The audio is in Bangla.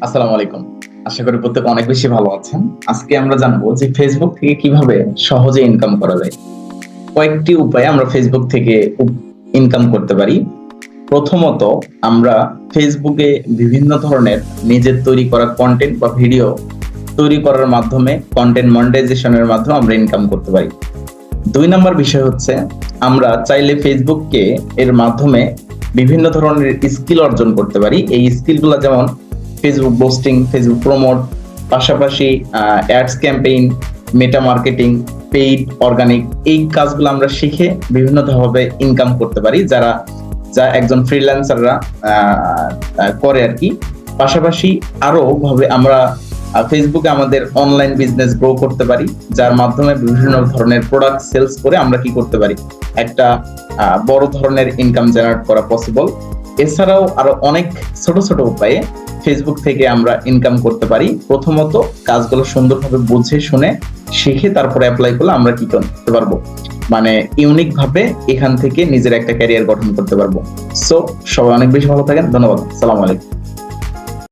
আসসালামু আলাইকুম। আশা করি প্রত্যেকে অনেক বেশি ভালো আছেন। আজকে আমরা জানবো যে ফেসবুক থেকে কিভাবে সহজে ইনকাম করা যায়। কয়েকটি উপায়ে আমরা ফেসবুক থেকে ইনকাম করতে পারি। প্রথমত আমরা ফেসবুকে বিভিন্ন ধরনের নিজের তৈরি করা কনটেন্ট বা ভিডিও তৈরি করার মাধ্যমে কনটেন্ট মনিটাইজেশনের মাধ্যমে আমরা ইনকাম করতে পারি। ২ নাম্বার বিষয় হচ্ছে আমরা চাইলে ফেসবুককে এর মাধ্যমে বিভিন্ন ধরনের স্কিল অর্জন করতে পারি। এই স্কিলগুলা যেমন ফেসবুক বুস্টিং, ফেসবুক প্রমোট, পাশাপাশি অ্যাডস ক্যাম্পেইন, মেটা মার্কেটিং, পেইড, অর্গানিক এই কাজগুলো আমরা শিখে বিভিন্নভাবে ইনকাম করতে পারি যা একজন ফ্রিল্যান্সাররা করে আরকি। পাশাপাশি আরো ভাবে আমরা ফেসবুকে আমাদের অনলাইন বিজনেস গ্রো করতে পারি, যার মাধ্যমে বিভিন্ন ধরনের প্রোডাক্ট সেলস করে আমরা কি করতে পারি, একটা বড় ধরনের ইনকাম জেনারেট করা পসিবল। এছাড়াও আরো অনেক ছোট ছোট উপায়ে ফেসবুক থেকে আমরা ইনকাম করতে পারি। প্রথমত কাজগুলো সুন্দরভাবে বুঝে শুনে শিখে তারপরে অ্যাপ্লাই করলে আমরা কি করতে পারবো, মানে ইউনিক ভাবে এখান থেকে নিজের একটা ক্যারিয়ার গঠন করতে পারবো। সো সবাই অনেক বেশি ভালো থাকেন। ধন্যবাদ। আসসালামু আলাইকুম।